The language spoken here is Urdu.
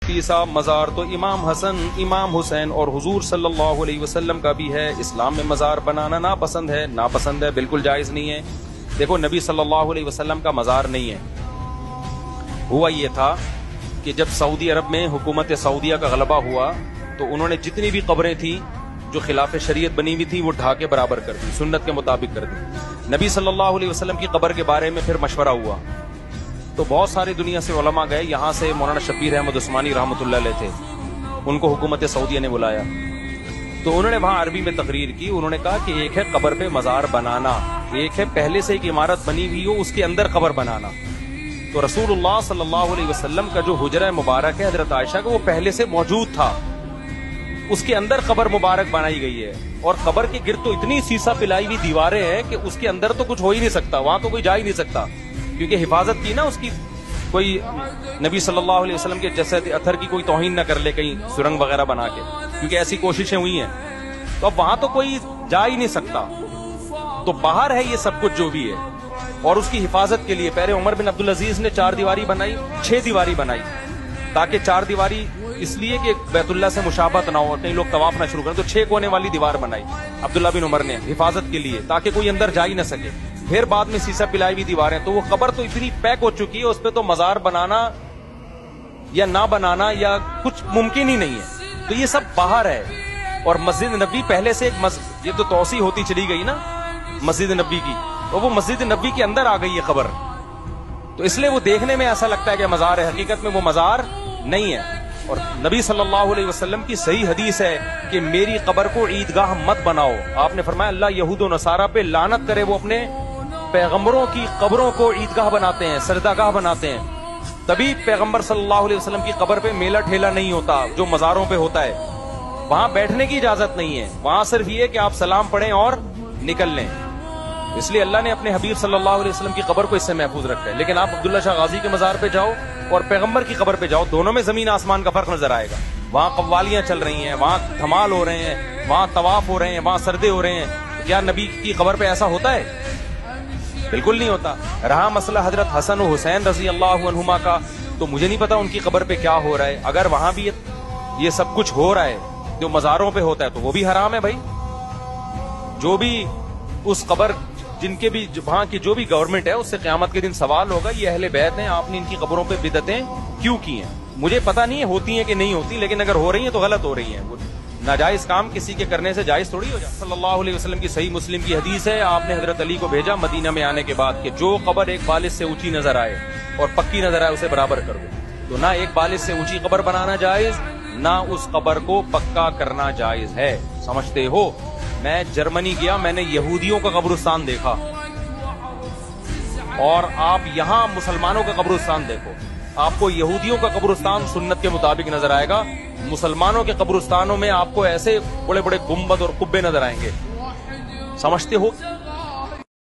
مفتی صاحب مزار تو امام حسن امام حسین اور حضور صلی اللہ علیہ وسلم کا بھی ہے، اسلام میں مزار بنانا ناپسند ہے؟ ناپسند ہے، بالکل جائز نہیں ہے۔ دیکھو نبی صلی اللہ علیہ وسلم کا مزار نہیں ہے، ہوا یہ تھا کہ جب سعودی عرب میں حکومت سعودیہ کا غلبہ ہوا تو انہوں نے جتنی بھی قبریں تھیں جو خلاف شریعت بنی ہوئی تھی وہ ڈھا کے برابر کر دی، سنت کے مطابق کر دی۔ نبی صلی اللہ علیہ وسلم کی قبر کے بارے میں پھر مشورہ ہوا تو بہت ساری دنیا سے علماء گئے، یہاں سے مولانا شبیر احمد عثمانی رحمۃ اللہ علیہ تھے، ان کو حکومت سعودیہ نے بلایا تو انہوں نے وہاں عربی میں تقریر کی۔ انہوں نے کہا کہ ایک ہے قبر پہ مزار بنانا، ایک ہے پہلے سے ایک عمارت بنی ہوئی ہو اس کے اندر قبر بنانا۔ تو رسول اللہ صلی اللہ علیہ وسلم کا جو حجرہ مبارک ہے حضرت عائشہ کا، وہ پہلے سے موجود تھا، اس کے اندر قبر مبارک بنائی گئی ہے، اور قبر کے گرد تو اتنی سیسا پلائی ہوئی دیواریں ہیں کہ اس کے اندر تو کچھ ہو ہی نہیں سکتا، وہاں تو کوئی جا ہی نہیں سکتا، کیونکہ حفاظت کی نا اس کی، کوئی نبی صلی اللہ علیہ وسلم کے جسد اطہر کی کوئی توہین نہ کر لے کہیں سرنگ وغیرہ بنا کے، کیونکہ ایسی کوششیں ہوئی ہیں، تو اب وہاں تو کوئی جا ہی نہیں سکتا، تو باہر ہے یہ سب کچھ جو بھی ہے۔ اور اس کی حفاظت کے لیے پہلے عمر بن عبدالعزیز نے 4 دیواری بنائی، 6 دیواری بنائی، تاکہ 4 دیواری اس لیے کہ بیت اللہ سے مشابہت نہ ہو اور کئی لوگ طواف نہ شروع کریں، تو 6 کونے والی دیوار بنائی عبداللہ بن عمر نے حفاظت کے لیے، تاکہ کوئی اندر جا ہی نہ سکے۔ پھر بعد میں سیسا پلائی ہوئی دیواریں، تو وہ قبر تو اتنی پیک ہو چکی ہے، اس پہ تو مزار بنانا یا نہ بنانا یا کچھ ممکن ہی نہیں ہے، تو یہ سب باہر ہے۔ اور مسجد نبی پہلے سے ایک یہ تو توسیع ہوتی چلی گئی نا مسجد نبی کی، تو وہ مسجد نبی کے اندر آ گئی ہے قبر، تو اس لیے وہ دیکھنے میں ایسا لگتا ہے کہ مزار ہے، حقیقت میں وہ مزار نہیں ہے۔ اور نبی صلی اللہ علیہ وسلم کی صحیح حدیث ہے کہ میری قبر کو عیدگاہ مت بناؤ، آپ نے فرمایا اللہ یہود و نصارہ پہ لعنت کرے، وہ اپنے پیغمبروں کی قبروں کو عیدگاہ بناتے ہیں، سجدہ گاہ بناتے ہیں، تبھی پیغمبر صلی اللہ علیہ وسلم کی قبر پہ میلہ ٹھیلا نہیں ہوتا جو مزاروں پہ ہوتا ہے، وہاں بیٹھنے کی اجازت نہیں ہے، وہاں صرف یہ کہ آپ سلام پڑھیں اور نکل لیں، اس لیے اللہ نے اپنے حبیب صلی اللہ علیہ وسلم کی قبر کو اس سے محفوظ رکھا ہے۔ لیکن آپ عبداللہ شاہ غازی کے مزار پہ جاؤ اور پیغمبر کی قبر پہ جاؤ، دونوں میں زمین آسمان کا فرق نظر آئے گا، وہاں قوالیاں چل رہی ہیں، وہاں دھمال ہو رہے ہیں، وہاں طواف ہو رہے ہیں، وہاں سردے ہو رہے ہیں، کیا نبی کی قبر پہ ایسا ہوتا ہے؟ بالکل نہیں ہوتا۔ رہا مسئلہ حضرت حسن و حسین رضی اللہ عنہما کا، تو مجھے نہیں پتا ان کی قبر پہ کیا ہو رہا ہے، اگر وہاں بھی یہ سب کچھ ہو رہا ہے جو مزاروں پہ ہوتا ہے تو وہ بھی حرام ہے بھائی، جو بھی اس قبر جن کے بھی وہاں کی جو بھی گورنمنٹ ہے اس سے قیامت کے دن سوال ہوگا، یہ اہل بیت ہیں، آپ نے ان کی قبروں پہ بدعتیں کیوں کی ہیں؟ مجھے پتا نہیں ہے ہوتی ہیں کہ نہیں ہوتی، لیکن اگر ہو رہی ہیں تو غلط ہو رہی ہیں، وہ ناجائز کام کسی کے کرنے سے جائز تھوڑی ہو جائے۔ صلی اللہ علیہ وسلم کی صحیح مسلم کی حدیث ہے، آپ نے حضرت علی کو بھیجا مدینہ میں آنے کے بعد کہ جو قبر ایک بالش سے اونچی نظر آئے اور پکی نظر آئے اسے برابر کر دو، تو نہ ایک بالش سے اونچی قبر بنانا جائز، نہ اس قبر کو پکا کرنا جائز ہے، سمجھتے ہو؟ میں جرمنی گیا، میں نے یہودیوں کا قبرستان دیکھا، اور آپ یہاں مسلمانوں کا قبرستان دیکھو، آپ کو یہودیوں کا قبرستان سنت کے مطابق نظر آئے گا، مسلمانوں کے قبرستانوں میں آپ کو ایسے بڑے بڑے گنبد اور قبے نظر آئیں گے، سمجھتے ہو؟